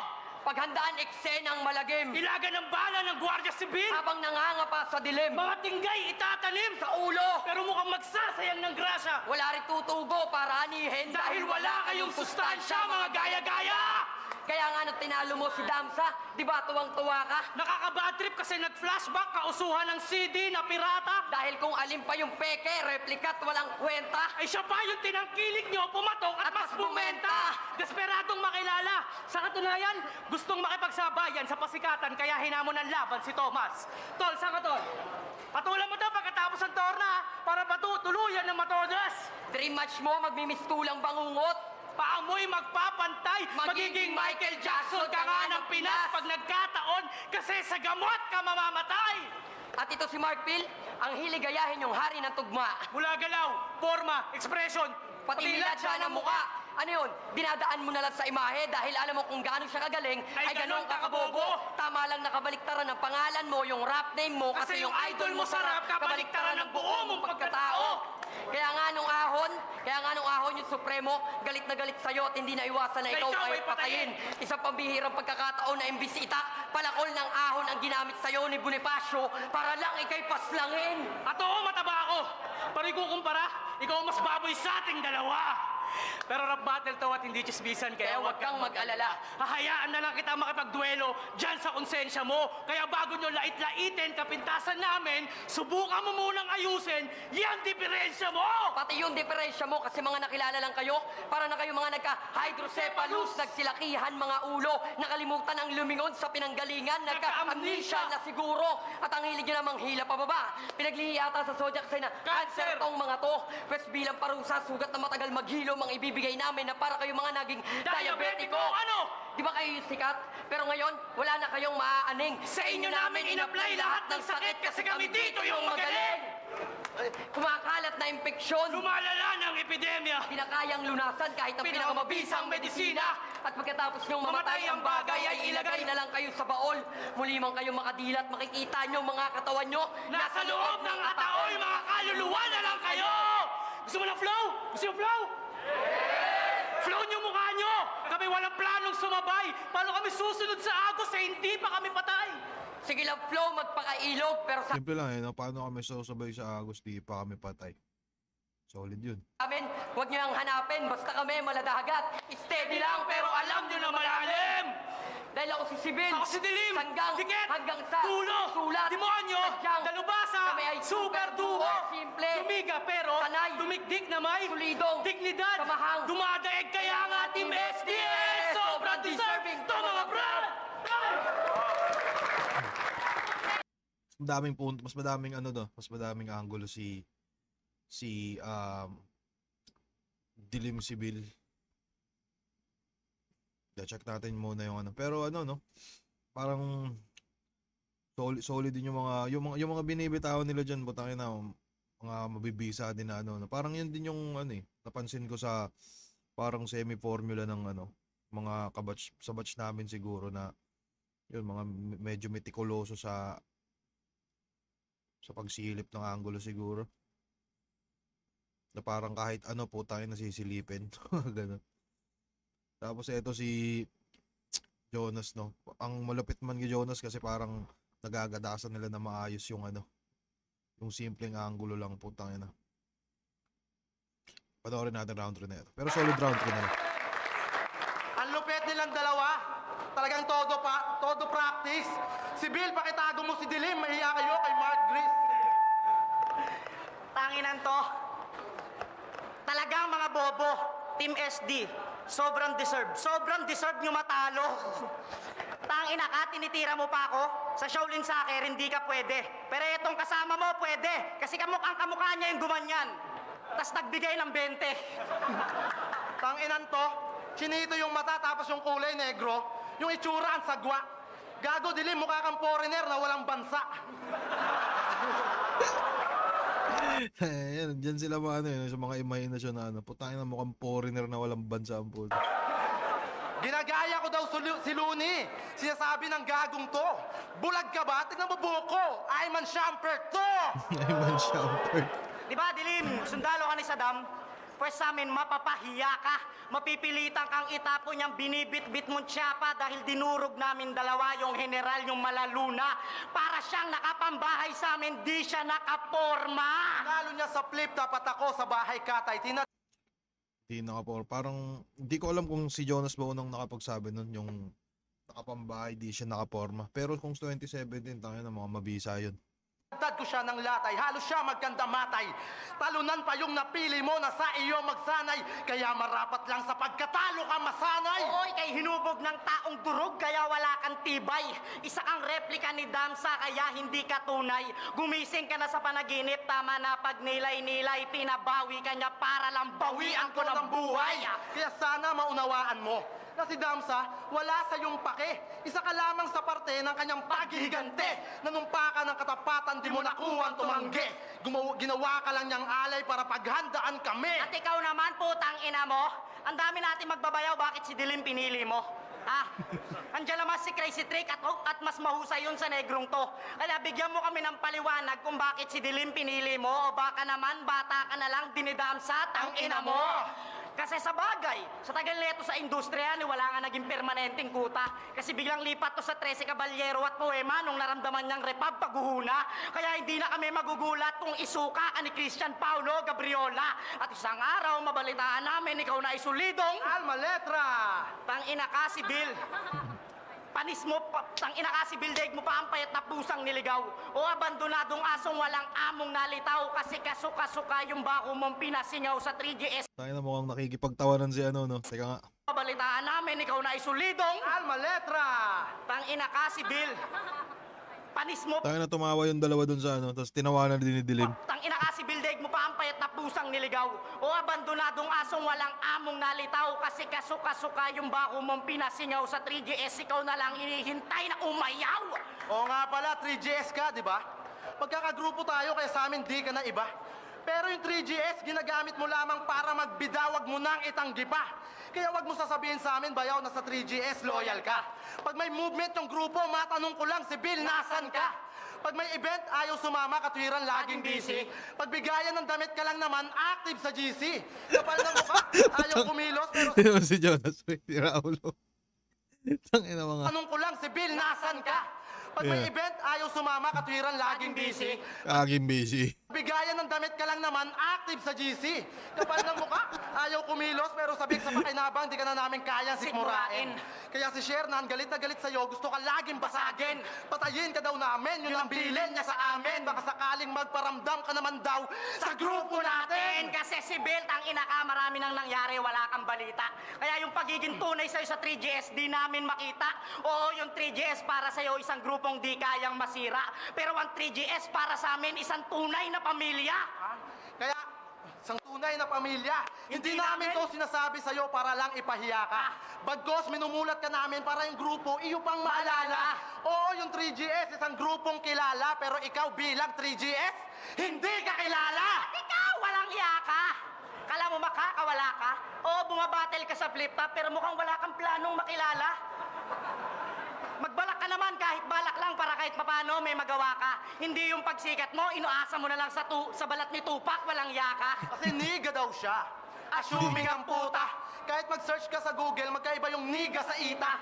Paghandaan eksenang malagim. Ilaga ng bala ng Guardia Civil! Habang nangangapa sa dilim. Mga tinggay itatanim Sa ulo. pero mukhang magsasayang ng grasya Wala rin tutugo para anihin. dahil wala kayong sustansya, mga gaya-gaya! Kaya nga nung tinalo mo si Damsa, di ba tuwang-tuwa ka? Nakaka-bad trip kasi nag-flashback kausuhan ng CD na pirata. Dahil kung alin pa yung peke, replikat, walang kwenta. Ay siya pa yung tinangkilik nyo, pumatok at mas bumenta. Desperadong makilala. Sa katunayan, gustong makipagsabayan sa pasikatan kaya hinamon ng laban si Thomas. Tol, saan ka, Tol? Patulan mo daw pagkatapos ng torna para tuluyan ng matodas. Dream match mo, magmimistulang bangungot. Paamoy magpapantay, magiging Michael Jackson ka nga ng Pinas pag nagkataon kasi sa gamot ka mamamatay. At ito si Mark Phil, ang hiligayahin yung hari ng tugma. Mula galaw, forma, expression, Pati nilad siya ng muka. Ano yun? Dinadaan mo na lang sa imahe dahil alam mo kung gaano siya kagaling, ay ganon ka kabobo. Tama lang nakabaliktaran ng pangalan mo, yung rap name mo, kasi yung idol mo sa rap, kabaliktaran ng buo mong pagkatao. Kaya nga nung ahon yung Supremo, galit na galit sa'yo at hindi na iwasan na ikaw ay patayin. Isang pambihirang pagkakataon na imbis itak, palakol ng ahon ang ginamit sa'yo ni Bonifacio para lang ikay paslangin. At oo, mataba ako. Pero ikukumpara, ikaw ang mas baboy sa ating dalawa. Pero rap battle to at hindi chismisan, kaya Kaya huwag kang mag-alala. Hahayaan na lang kita makipagduelo dyan sa konsensya mo. Kaya bago nyo lait-laitin kapintasan namin, subukan mo munang ayusin yung diferensya mo! Pati yung diferensya mo kasi mga nakilala lang kayo, para na kayo mga nagka-hydrocephalus, nagsilakihan mga ulo, nakalimutan ang lumingon sa pinanggalingan, nagka-amnesia na siguro, at ang hilig nyo namang hila pababa. Pinaglihi ata sa Zodiac sign na cancer tong mga to. Pwes bilang parusa, sugat na matagal maghilo, ang ibibigay namin na para kayo mga naging diabetiko. Ano? Di ba kayo yung sikat? Pero ngayon, wala na kayong maaaning. Sa inyo namin in-apply lahat ng sakit kasi kami dito yung magaling! Kumakalat na impeksyon. Lumalala ng epidemya! Di na kayang lunasan kahit ang pinakamabisang medisina. At pagkatapos niyong mamatay ang bagay ay ilagay na lang kayo sa baol. Muli man kayo makadilat, makikita niyo mga katawan niyo. Nasa loob ng ataoy, mga kaluluwa na lang kayo! Gusto mo ng flow? Gusto mo flow? Flow niyo mukha niyo! Kami walang planong sumabay! Paano kami susunod sa agos eh hindi pa kami patay? Sige lang, Flow, magpakailog. Pero sa Simple lang no? Paano kami sasabay sa Agos, di pa kami patay. Solid yun. amin, huwag niyo ang hanapin. Basta kami maladagat. Steady lang, pero alam niyo na malalim. Dahil ako si Sibil. Ako si Dilim! Higit! Hanggang sa Tulo! sulat. Demonyo! Sadyang Dalubasa! kami ay Super duo! Simple. Tumiga pero Sanay. tumikdik na may Solidong. dignidad! Samahang. Dumadaig kaya ang ating SDS! Sobrang deserving to mga brad! Mas madaming punto, mas madaming ano do, mas madaming angulo si Dilim Sibil. Check natin muna yung ano. Pero ano no, parang solid din yung mga binibitawan nila diyan, butangin na mga mabibisa din na ano, no? Parang yun din yung ano napansin ko sa parang semi-formula ng ano, mga kabatch sa batch namin siguro na yun mga medyo metikuloso sa pagsilip ng angulo siguro. Na parang kahit ano po tayo nasisilipin. Ganun. Tapos ito si Jonas, no? Ang malupit man kay Jonas kasi parang nagagadasan nila na maayos yung ano, yung simpleng angulo lang po tayo na. Panoorin natin round 3 na ito. Pero solid round 3 na lang. Ang lupit nilang dalawa. Talagang todo practice. Si Bill, pakitago mo si Dilim. Mahiya kayo kay Mark Gris. Tanginan to. Talagang mga bobo. Team SD. Sobrang deserve nyo matalo. Tangina ka, tinitira mo pa ako. Sa Shaolin Soccer, hindi ka pwede. Pero itong kasama mo, pwede. Kasi kamukha niya yung gumanyan. Tas nagbigay ng 20. Tanginan to. Chinito yung mata tapos yung kulay negro. Yung itsura ang sagwa. Gago, Dilim, mukha kang foreigner na walang bansa. Ayan, dyan sila mga ano yun, sa mga imahinasyon na ano. Putangin na mukhang foreigner na walang bansa ang po. Ginagaya ko daw si Looney. Sinasabi ng gagong to. Bulag ka ba? Tignan mo buko. Ayman Shumpert to. Ayman Shumpert. Di ba, Dilim, sundalo ka ni Saddam? Pwes sa amin, mapapahiya ka. Mapipilitan kang itapon niyang binibit-bit mong tsapa dahil dinurog namin dalawa yung general, yung malaluna. Para siyang nakapambahay sa amin, di siya nakaporma. Lalo niya sa flip, dapat ako sa bahay katay. Hindi nakapor. Parang, hindi ko alam kung si Jonas ba unang nakapagsabi nun, yung nakapambahay, di siya nakaporma. Pero kung 2017, tayo na mga mabisa yun. Dad ko siya ng latay, halos siya magkandamatay. Talunan pa yung napili mo na sa iyo magsanay. Kaya marapat lang sa pagkatalo ka masanay. Oy, kay hinubog ng taong durog, kaya wala kang tibay. Isa kang replika ni Damsa, kaya hindi ka tunay. Gumising ka na sa panaginip, tama na pag nilay-nilay, pinabawi ka niya para lang bawian ko ng buhay. Kaya sana maunawaan mo na si Damsa, wala sa iyong pake. Isa ka lamang sa parte ng kanyang paghihigante. Nanumpa ka ng katapatan, di mo nakuha ang tumanggi. Ginawa ka lang niyang alay para paghandaan kami. At ikaw naman, putang ina mo, ang dami natin magbabayaw, bakit si Dilim pinili mo? Ha? Andiyan naman si Crazy Trick at mas mahusay yun sa negrong to. Kaya bigyan mo kami ng paliwanag kung bakit si Dilim pinili mo o baka naman bata ka na lang dinidamsa, tang ina mo. Kasi sa bagay, sa tagal nito sa industriya, wala nga naging permanenteng kuta. Kasi biglang lipat to sa 13 Caballero at Poema nung naramdaman niyang repab paghuhuna. Kaya hindi na kami magugulat kung isuka ka ni Christian Paulo Gabriola. At isang araw, mabalitaan namin, ikaw na isulidong. Alma letra! Tangina ka si Bill. Panis mo, tangina ka si Bill, daig mo pa ang payat na pusang niligaw. O abandonadong asong walang among nalitaw. Kasi kasuka-suka yung bako mong pinasingaw sa 3GS. Tayo na mukhang nakikipagtawanan si ano, no? Teka nga. Mabalitaan namin, ikaw na isulidong. Alma letra! Tangina ka si Bill. Panis mo, Tayo na tumawa yung dalawa dun sa ano, tapos tinawanan din ni Dilim. tangina ka si Bill, daig mo pa ang payat na pusang niligaw. O abandonadong asong walang among nalitaw. Kasi kasuka-suka yung bako mong pinasingaw sa 3GS. Ikaw na lang hinihintay na umayaw. Oo nga pala, 3GS ka, di ba? Pagkakagrupo tayo, kaya sa amin di ka na iba. Pero yung 3GS, ginagamit mo lamang para magbidawag mo nang itanggi pa. Kaya wag mo sasabihin sa amin, bayaw, na sa 3GS, loyal ka. Pag may movement yung grupo, matanong ko lang, si Bill, nasan ka? Pag may event, ayaw sumama, katwiran, laging busy. Pag bigayan ng damit ka lang naman, active sa GC. Kapal na mukha, ayaw kumilos, pero Sino si Jonas? Wait, si Raulo. Tangina mga. tanong ko lang, si Bill, nasan ka? Pag may Yeah. event, ayaw sumama, katwiran, laging busy. Aging busy. Bigayan ng damit ka lang naman, active sa GC. Kapal ng mukha, ayaw kumilos, pero sabik sa pakinabang, di ka na namin kayang sikmurain. Kaya si Shernan, galit na galit sa'yo, gusto ka laging basagin. Patayin ka daw namin, yun ang bilin niya sa amin. Baka sakaling magparamdam ka naman daw sa grupo natin. Kasi si Bill, ang ina ka, marami nang nangyari, wala kang balita. Kaya yung pagiging tunay sa'yo sa 3GS, di namin makita. Oo, yung 3GS para sa'yo, isang grupong di kayang masira. Pero ang 3GS para sa amin, isang tunay na pamilya. Kaya, isang tunay na pamilya. Hindi namin to sinasabi sa'yo para lang ipahiya ka. Bagkos, minumulat ka namin para yung grupo, iyo pang maalala. Oo, yung 3GS, isang grupong kilala, pero ikaw bilang 3GS, hindi ka kilala. Ikaw, walang iya ka. Kala mo makakawala ka? Oo, bumabattle ka sa flip-top, pero mukhang wala kang planong makilala. Magbalak ka naman kahit balak lang para kahit papano may magawa ka. Hindi yung pagsikat mo, inuasa mo na lang sa balat ni Tupac, walang yaka. Kasi niga daw siya. Assuming ang puta. Kahit mag-search ka sa Google, magkaiba yung niga sa ita.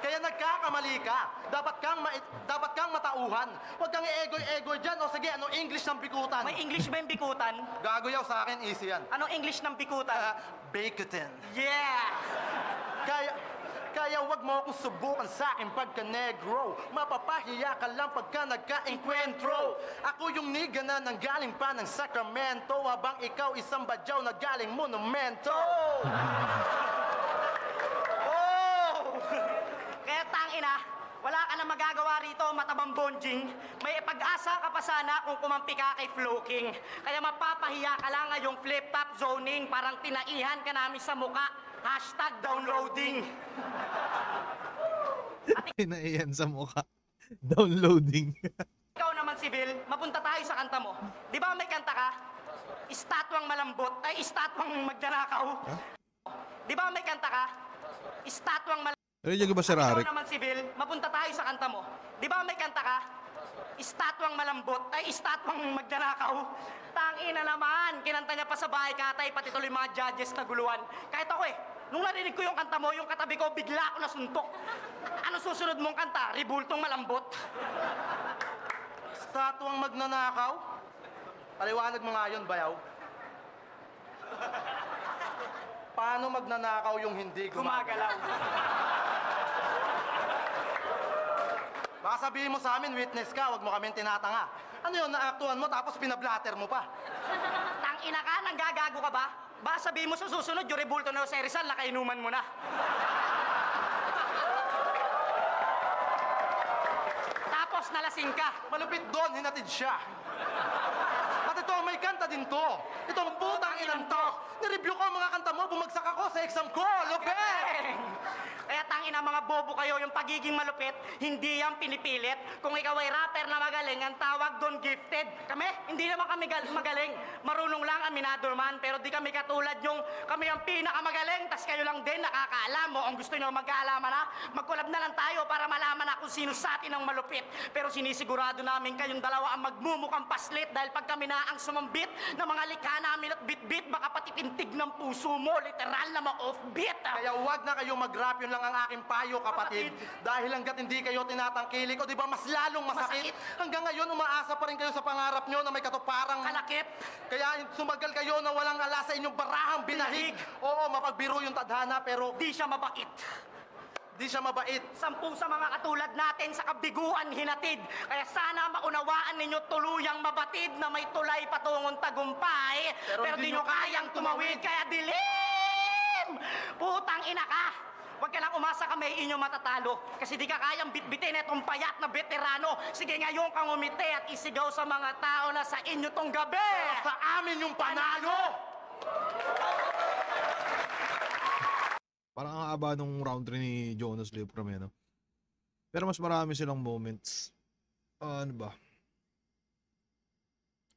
Kaya nagkakamali ka. Dapat kang matauhan. Huwag kang i-egoy-egoy dyan. O sige, anong English ng bikutan? May English ba yung bikutan? Gago yaw sa akin, easy yan. Anong English ng bikutan? Bacotin. Yeah! Kaya wag mo akong subukan sa akin pagka-negro. Mapapahiya ka lang pagka nagka-enkwentro. Ako yung niga na nanggaling pa ng Sacramento, habang ikaw isang badyaw na galing monumento. Oh! Kaya tangina, wala ka na magagawa rito, matabang bonjing. May pag-asa ka pa sana kung kumampi ka kay Floking. Kaya mapapahiya ka lang ngayong flip-top zoning, parang tinaihan ka namin sa muka. #downloading. Pinaiyan sa mukha. Downloading. Ikaw naman, Sibil, mapunta tayo sa kanta mo. Di ba may kanta ka? Estatwang malambot, ay estatwang magnanakaw. Di ba may kanta ka? Estatwang malambot. Narinig ko ba si Rarik? Ikaw naman, Sibil, mapunta tayo sa kanta mo. Di ba may kanta ka? Estatwang malambot, ay estatwang magnanakaw. Tangina naman, kinanta niya pa sa bahay katay, pati tuloy mga judges na guluhan. Kahit ako nung narinig ko yung kanta mo, yung katabi ko, bigla ako nasuntok. Ano susunod mong kanta? Ribultong malambot? Estatwang magnanakaw? Paliwanag mo nga yun, bayaw. Paano magnanakaw yung hindi gumagalaw? Baka sabihin mo sa amin, witness ka, wag mo kaming tinatanga. Ano yun, naaktuhan mo tapos pinablatter mo pa? Tangina ka, nanggagago ka ba? Baka sabihin mo sa susunod, yung Rebulto na Jose Rizal, nakainuman mo na. Tapos nalasing ka. Malupit doon, hinatid siya. At ito, may kanta din to. Itong putang ilan to. Nireview ko ang mga kanta mo, bumagsak ako sa exam ko. Lupit! Kaya tangina mga bobo kayo, yung pagiging malupit, hindi yan pinipilit. Kung ikaw ay rapper na magaling, ang tawag doon gifted. Kami, hindi naman kami magaling. Marunong lang, aminado man, pero di kami katulad yung kami ang pinakamagaling, tas kayo lang din nakakaalam mo. Ang gusto nyo magkaalaman na, mag-collab na lang tayo para malaman na kung sino sa atin ang malupit. Pero sinisigurado namin kayong dalawa ang magmumukhang paslit dahil pag kami na ang sumambit ng mga likha namin at bit-bit, baka pati pintig ng puso mo, literal na ma-offbeat. Kaya huwag na kayong mag-rap, yun lang ang aking payo, kapatid. Dahil hanggat hindi kayo tinatangkilik, o di ba mas lalong masakit? Hanggang ngayon, umaasa pa rin kayo sa pangarap nyo na may katuparang Kalakip. Kaya sumagal kayo na walang ala sa inyong barahang binahig. Oo, mapagbiro yung tadhana, pero Di siya mabait. di siya mabait. 10 sa mga katulad natin sa kabiguan hinatid. Kaya sana maunawaan ninyo tuluyang mabatid na may tulay patungong tagumpay. Pero di nyo kayang tumawid, kaya dilim! Putang ina ka! Huwag ka lang umasa ka may inyo matatalo. Kasi di ka kayang bitbitin itong payat na veterano. Sige ngayon kang umite at isigaw sa mga tao na sa inyo tong gabi. Sa amin yung panalo! Parang ang haba nung round 3 ni Jonas Lipram no? Pero mas marami silang moments. Ano ba?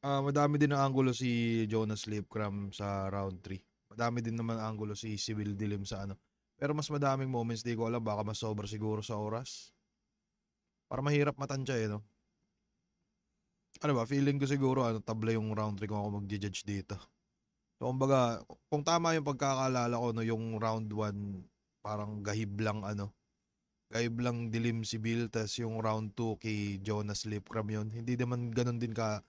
Madami din ang angulo si Jonas Lipram sa round 3. Madami din naman ang angulo si Sibil Dilim sa ano. Pero mas madaming moments, di ko alam, baka mas sobra siguro sa oras. Para mahirap matansya no? Ano ba, feeling ko siguro, tabla yung round 3 kung ako mag-judge dito. So, kumbaga, kung tama yung pagkakalala ko, no, yung round 1, parang gahib lang, gahib lang Dilim si Bill, tas yung round 2 kay Jonas Lipram yun. Hindi naman ganun din ka,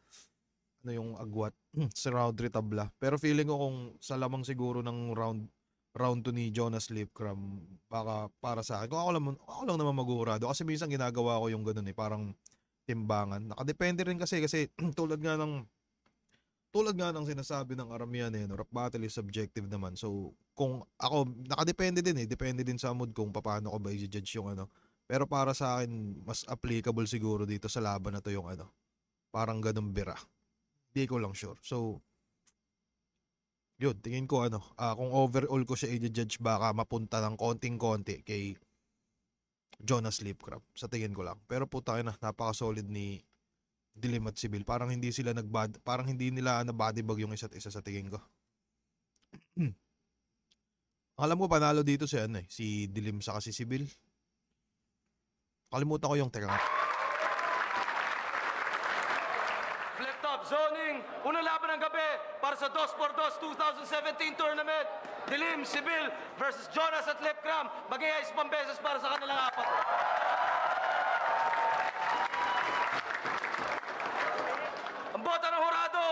yung agwat sa round 3 tabla. Pero feeling ko kung sa lamang siguro ng round 2 ni Jonas Lipram, baka para sa akin, kung ako lang naman maguhurado. Kasi minsan ginagawa ko yung ganun parang timbangan. Nakadepende rin kasi tulad nga ng sinasabi ng Aramian rap battle is subjective naman. So, kung ako, nakadepende din depende din sa mood kung paano ko ba i-judge yung Pero para sa akin, mas applicable siguro dito sa laban na to yung parang ganun bira. Hindi ko lang sure. So, yun, tingin ko kung overall ko siya i-judge, baka mapunta ng konting-konti kay Jonas Lipram. Sa tingin ko lang. Pero puta na, napaka-solid ni Dilim at Sibil. Parang hindi nila bodybag yung isa't isa sa tingin ko. Alam mo, panalo dito si Dilim sa si Sibil. Kalimutan ko yung teka nga. ating unang laban ng gabi para sa 2x2 2017 tournament. Dilim, Sibil versus Jonas at Lipcram. Mag-iayos pang beses para sa kanilang apat. Ang bota ng Horado,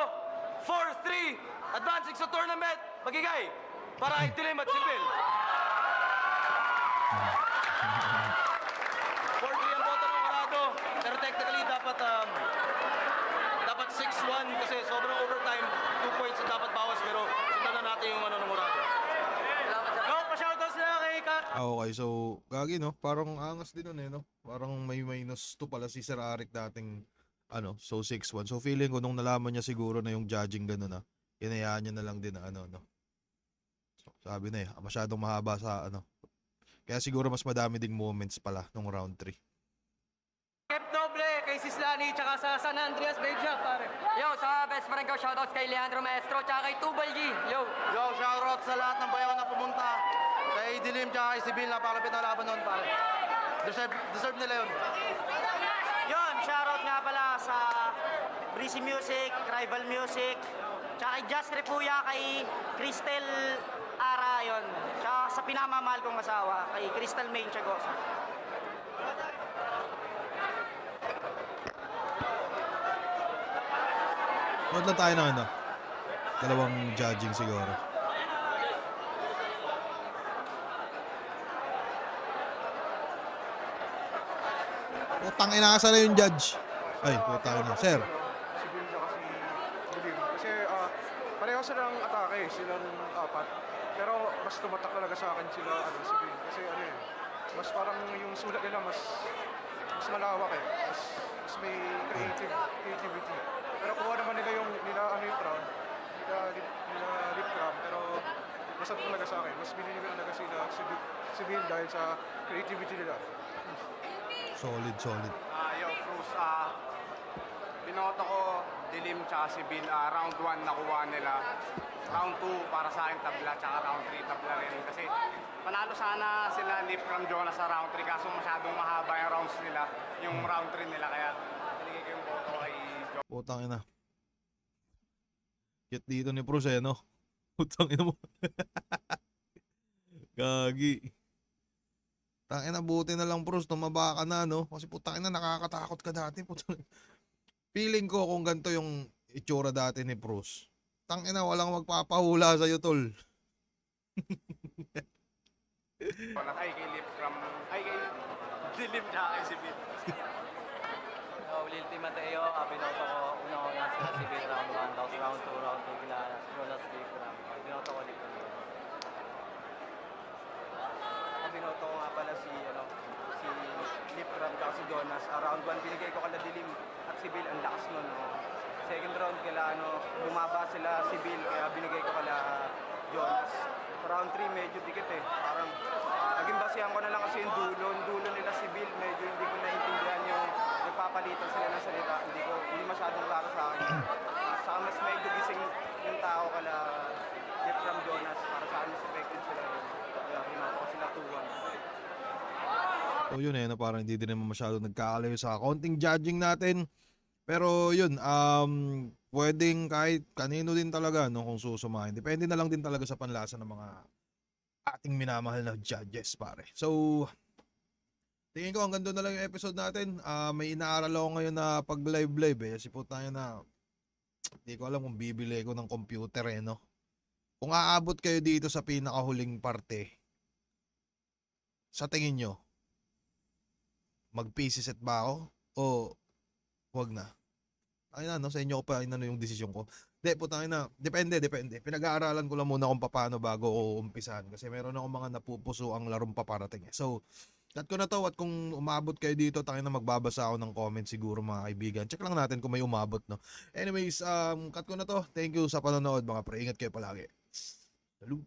4-3, advancing sa tournament. Magigay para kay Dilim at Sibil. 4-3 ang bota ng Horado, pero technically dapat 6-1 kasi sobrang overtime, 2 points na dapat bawas, pero sundan na natin yung ng Horado. Go, pa-shoutouts na kay Okay, so gagi no, parang angas din nun no. Parang may -2 pala si Sir Arik dating so 6-1. So feeling ko nung nalaman niya siguro na yung judging gano'n na, hinayaan niya na lang din na no. So, sabi na masyadong mahaba sa Kaya siguro mas madami ding moments pala nung round 3. Kep Doble, kay Sislani, tsaka sa San Andreas Babe Shop, pare. Yo, sa best friend ko, shoutouts kay Leandro Maestro, tsaka kay Tubal G. Yo. Yo, shoutout sa lahat ng bayaw na pumunta. Kay Dilim tsaka kay Sibil, napakalapit na laban nun, pare. Deserve nila yun. Yun, shoutout nga pala sa Breezy Music, Rival Music, tsaka kay Just Repuya, kay Cristel Ara, yun. Tsaka sa pinamamahal kong asawa, kay Crystal Main Chagosa. Huwag lang tayo ng dalawang judging siguro. Putang ina, asa na yung judge? Ay, putang ina. Sir, Si Bill na kasi Dilim. Kasi pareho silang atake, silang apat. Pero mas tumatak talaga sa akin sila si Bill. Kasi mas parang yung sulat nila mas malawak Mas may creativity. Pero kuha naman nila yung crown. Nila lip crown. Pero mas talaga sa akin. Mas binili talaga sila si Bill dahil sa creativity nila. solid. Yo, Cruz, binoto ko Dilim tsaka si Bill. Round 1 nakuha nila. Round 2 para sa akin tabla, tsaka round 3 tabla rin. Kasi panalo sana sila Lip from Jonas sa round 3 kaso masyadong mahaba yung rounds nila, yung round 3 nila. Kaya binigay ko yung boto kay Jonas. Putang ina. Cute dito ni Prus no? Putang ina mo. Gagi. Tangina, buti na lang Prus, tumaba ka na no? Kasi putang ina, nakakatakot ka dati. Putang ina. Feeling ko kung ganito yung itsura dati ni Prus, tangina, walang magpapahula sa'yo tol. Ay kay Lip from, ay kay Dilim tsaka kay si Bill. Lilti Mateo, binoto ko una sila si Bill round 1, tapos round 2, round 2 kila Jonas Lipcram. Binoto ko Lipcram. Binoto ko nga pala si Lipcram at si Jonas. Round 1 binigay ko kala Dilim at si Bill, ang lakas nun. Second round kila bumaba sila si Bill, kaya binigay ko kala Jonas. Round 3 medyo dikit parang naging basihan ko na lang kasi yung dulo nila si Bill, medyo hindi ko naintindihan yung nagpapalitan sila ng salita, hindi masyadong klaro sa akin. Saka mas medyo gising yung tao kala Lipcram Jonas, para sa akin mas effective sila yun. Kaya binoto ko sila 2-1. So yun parang hindi din naman masyado nagkakalayo sa konting judging natin. Pero yun, pwedeng kahit kanino din talaga kung susumahin. Depende na lang din talaga sa panlasa ng mga ating minamahal na judges, pare. So, tingin ko hanggang doon na lang yung episode natin. May inaaral ako ngayon na pag live kasi po tayo na hindi ko alam kung bibili ko ng computer no. Kung aabot kayo dito sa pinakahuling parte, sa tingin nyo, mag-PC set ba ako? O wag na. Ay na, sa inyo ko pa yung desisyon ko. Depende. Pinag-aaralan ko lang muna kung paano bago ko umpisahan. Kasi meron akong mga napupuso ang larong paparating. So, cut ko na to at kung umabot kayo dito, magbabasa ako ng comment siguro mga kaibigan. Check lang natin kung may umabot, no? Anyways, cut ko na to. Thank you sa panonood mga pre. Ingat kayo palagi. Salute.